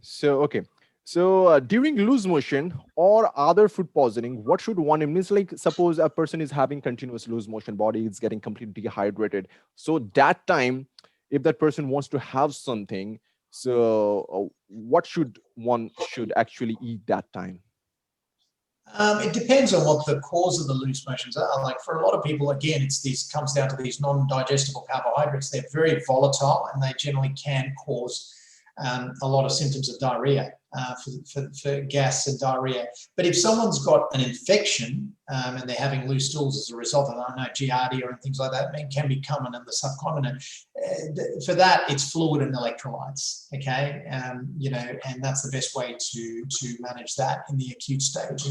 So, okay. So during loose motion or other food poisoning, what should one do? Means like suppose a person is having continuous loose motion, body is getting completely dehydrated. So that time, if that person wants to have something, so what should one should actually eat that time? It depends on what the cause of the loose motions are. Like for a lot of people, again, it's this comes down to these non-digestible carbohydrates. They're very volatile and they generally can cause a lot of symptoms of diarrhea, for gas and diarrhea. But if someone's got an infection and they're having loose stools as a result of, I don't know, giardia and things like that, it can be common in the subcontinent. For that, it's fluid and electrolytes, okay? And that's the best way to manage that in the acute stage,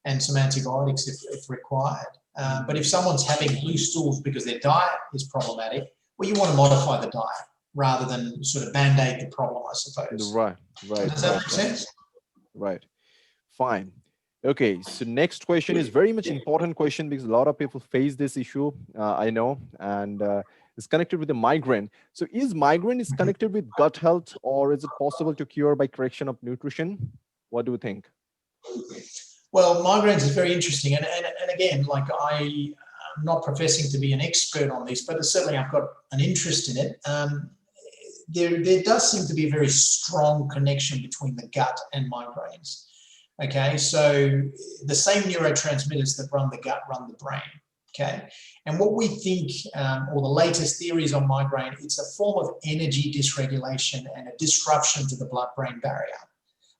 and some antibiotics if required. But if someone's having loose stools because their diet is problematic, well, you want to modify the diet rather than sort of band-aid the problem, I suppose. Right. Does that make sense? Right. Fine. Okay. So next question is very much important question because a lot of people face this issue. I know, and it's connected with the migraine. So is migraine is connected with gut health, or is it possible to cure by correction of nutrition? What do you think? Well, migraines is very interesting, and again, like I'm not professing to be an expert on this, but certainly I've got an interest in it. There does seem to be a very strong connection between the gut and migraines. Okay, so the same neurotransmitters that run the gut run the brain. Okay, and what we think, or the latest theories on migraine, it's a form of energy dysregulation and a disruption to the blood-brain barrier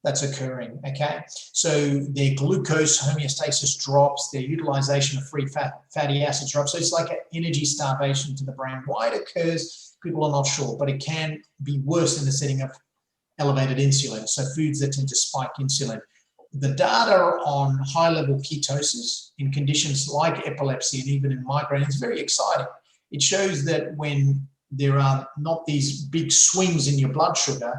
that's occurring. Okay, so their glucose homeostasis drops, their utilization of free fatty acids drops. So it's like an energy starvation to the brain. Why it occurs, people are not sure, but it can be worse in the setting of elevated insulin, so foods that tend to spike insulin. The data on high-level ketosis in conditions like epilepsy and even in migraine is very exciting. It shows that when there are not these big swings in your blood sugar,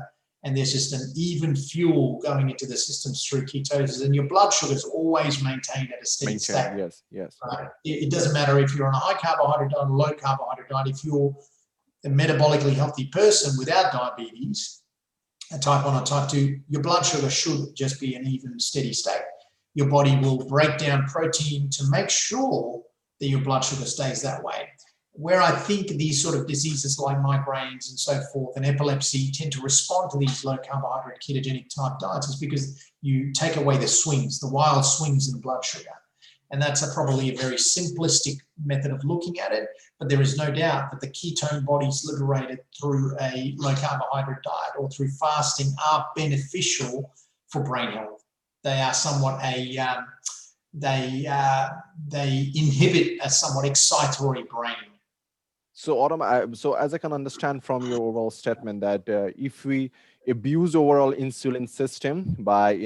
and there's just an even fuel going into the systems through ketosis, and your blood sugar is always maintained at a steady state. Yes. Right? It doesn't matter if you're on a high carbohydrate diet or low carbohydrate diet. If you're a metabolically healthy person without diabetes, a type 1 or type 2, your blood sugar should just be an even steady state. Your body will break down protein to make sure that your blood sugar stays that way. Where I think these sort of diseases like migraines and so forth and epilepsy tend to respond to these low carbohydrate ketogenic type diets is because you take away the swings, the wild swings in blood sugar. And that's probably a very simplistic method of looking at it, but there is no doubt that the ketone bodies liberated through a low carbohydrate diet or through fasting are beneficial for brain health. They are somewhat they inhibit a somewhat excitatory brain. So Autumn, so as I can understand from your overall statement that if we abuse overall insulin system by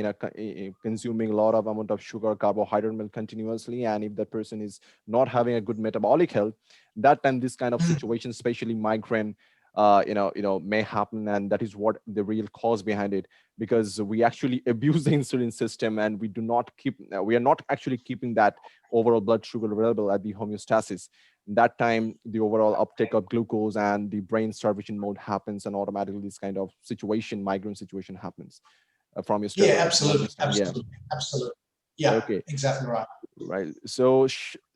consuming a lot of amount of sugar, carbohydrate milk continuously, and if that person is not having a good metabolic health, that time this kind of situation, especially migraine, may happen, and that is what the real cause behind it, because we actually abuse the insulin system and we are not actually keeping that overall blood sugar available at the homeostasis. That time the overall uptake of glucose and the brain starvation mode happens, and automatically this kind of situation, migraine situation happens from your Yeah, absolutely. Yeah, okay, exactly right. So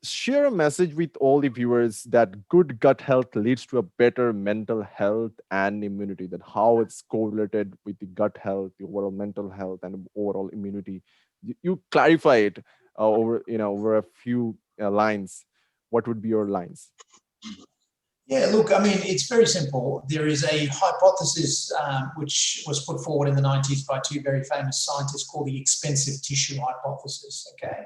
share a message with all the viewers that good gut health leads to a better mental health and immunity, that how it's correlated with the gut health, the overall mental health and overall immunity. You clarify it over a few lines. What would be your lines? Yeah, look, I mean, it's very simple. There is a hypothesis which was put forward in the 90s by two very famous scientists called the expensive tissue hypothesis, okay?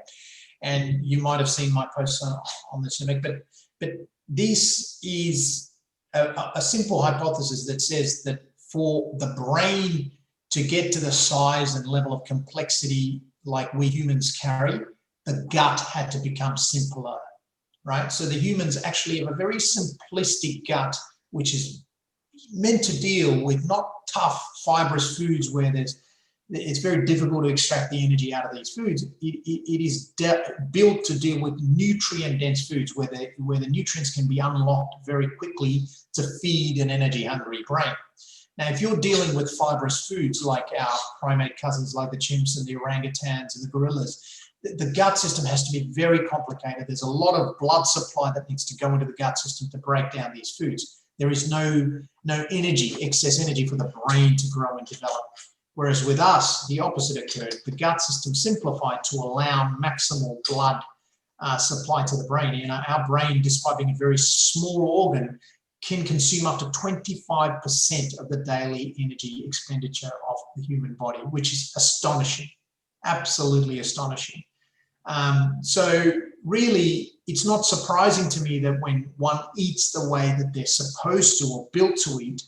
And you might have seen my posts on this, but this is a simple hypothesis that says that for the brain to get to the size and level of complexity like we humans carry, the gut had to become simpler. Right? So the humans actually have a very simplistic gut, which is meant to deal with not tough fibrous foods where it's very difficult to extract the energy out of these foods. It is built to deal with nutrient-dense foods where the nutrients can be unlocked very quickly to feed an energy-hungry brain. Now, if you're dealing with fibrous foods like our primate cousins, like the chimps and the orangutans and the gorillas, the gut system has to be very complicated. There's a lot of blood supply that needs to go into the gut system to break down these foods. There is no energy, excess energy for the brain to grow and develop. Whereas with us, the opposite occurred. The gut system simplified to allow maximal blood supply to the brain. And our brain, despite being a very small organ, can consume up to 25% of the daily energy expenditure of the human body, which is astonishing, absolutely astonishing. So really, it's not surprising to me that when one eats the way that they're supposed to or built to eat,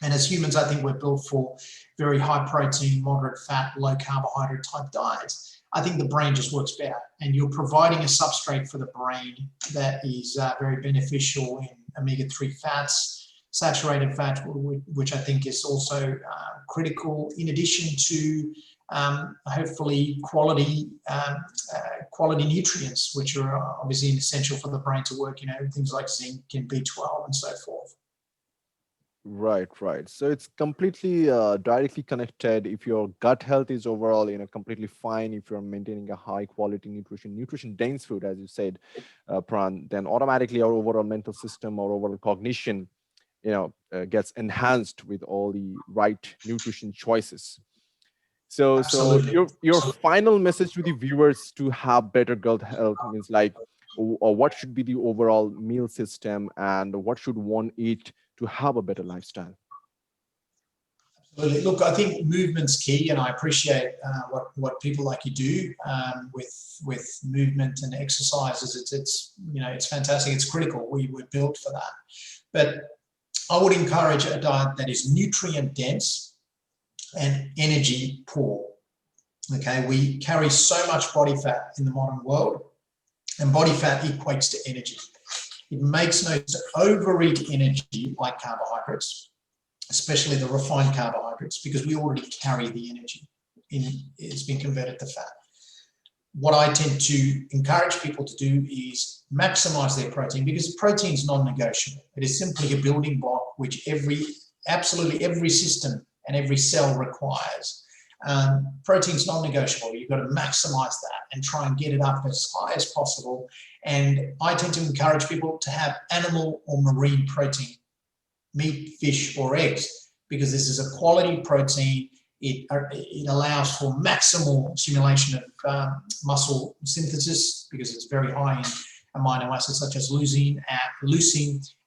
and as humans, I think we're built for very high protein, moderate fat, low carbohydrate type diets. I think the brain just works better, and you're providing a substrate for the brain that is very beneficial in omega-3 fats, saturated fat, which I think is also critical, in addition to hopefully quality nutrients, which are obviously essential for the brain to work, things like zinc and B12 and so forth. Right, right. So it's completely directly connected. If your gut health is overall, completely fine, if you're maintaining a high quality nutrition dense food, as you said, Pran, then automatically our overall mental system or overall cognition, gets enhanced with all the right nutrition choices. So Absolutely. your final message to the viewers to have better gut health means like, or what should be the overall meal system and what should one eat to have a better lifestyle? Absolutely. Look, I think movement's key, and I appreciate what people like you do with movement and exercises. It's fantastic. It's critical. We were built for that. But I would encourage a diet that is nutrient dense and energy poor. Okay, we carry so much body fat in the modern world, and body fat equates to energy. It makes no sense to overeat energy like carbohydrates, especially the refined carbohydrates, because we already carry the energy. It's been converted to fat. What I tend to encourage people to do is maximize their protein, because protein is non-negotiable. It is simply a building block which absolutely every system and every cell requires. Protein's non-negotiable. You've got to maximize that and try and get it up as high as possible. And I tend to encourage people to have animal or marine protein, meat, fish, or eggs, because this is a quality protein. It allows for maximal stimulation of muscle synthesis, because it's very high in amino acids such as leucine.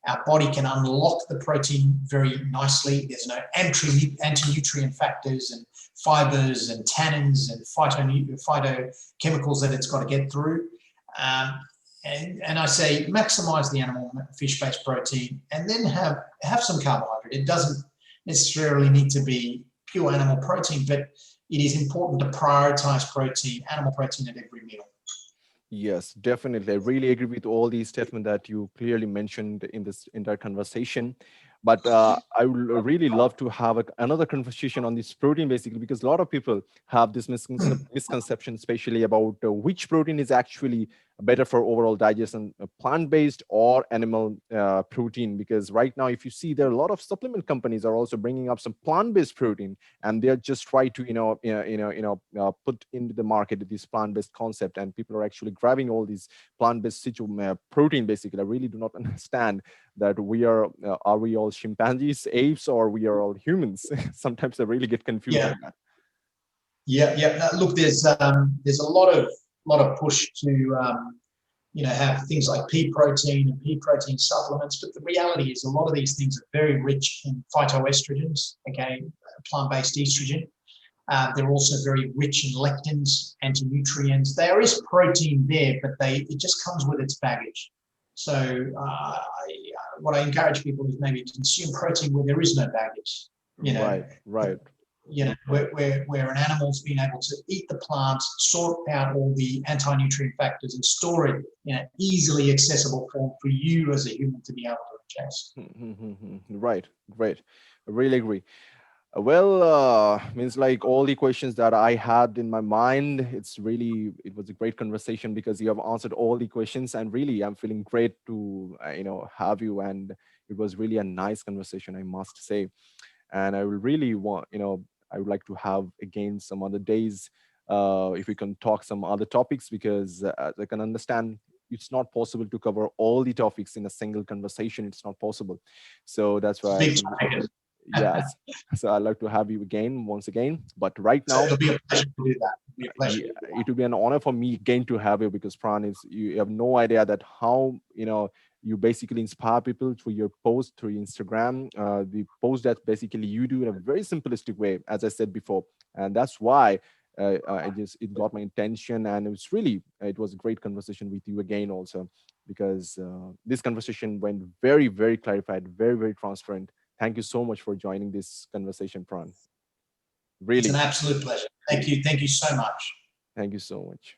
Our body can unlock the protein very nicely. There's no anti-nutrient factors and fibers and tannins and phytochemicals that it's got to get through. And I say maximize the animal fish-based protein, and then have some carbohydrate. It doesn't necessarily need to be pure animal protein, but it is important to prioritize animal protein at every meal. Yes, definitely. I really agree with all these statements that you clearly mentioned in this entire conversation. But I would really love to have another conversation on this protein, basically, because a lot of people have this misconception, especially about which protein is actually better for overall digestion, plant-based or animal protein. Because right now, if you see, there are a lot of supplement companies are also bringing up some plant-based protein, and they're just trying to put into the market this plant-based concept, and people are actually grabbing all these plant-based protein. Basically, I really do not understand that we are we all chimpanzees, apes, or we are all humans? Sometimes I really get confused Yeah. with that. Yeah. Now, look, there's a lot of push to have things like pea protein and pea protein supplements, but the reality is a lot of these things are very rich in phytoestrogens, okay, plant-based estrogen. They're also very rich in lectins, anti-nutrients. There is protein there, but it just comes with its baggage. So what I encourage people is maybe consume protein where there is no baggage. Right. Where an animal's been able to eat the plants, sort out all the anti-nutrient factors, and store it in an easily accessible form for you as a human to be able to ingest. Right, great. I really agree. Well, means like all the questions that I had in my mind, it was a great conversation because you have answered all the questions, and really I'm feeling great to, have you. And it was really a nice conversation, I must say. And I will really want, I would like to have again some other days, if we can talk some other topics, because as I can understand, it's not possible to cover all the topics in a single conversation. It's not possible. So that's It's a why I big think, topic. yes. So I'd like to have you again, once again. But right So now, it'll be a pleasure to do that. It'll be a pleasure yeah, to do it will be an honor for me again to have you, because Pran is, you have no idea that how, you basically inspire people through your post, through Instagram, the post that basically you do in a very simplistic way, as I said before. And that's why it got my attention, and it was a great conversation with you again also, because this conversation went very, very clarified, very, very transparent. Thank you so much for joining this conversation, Pran. It's an Really, absolute pleasure. Thank you. Thank you so much. thank you so much.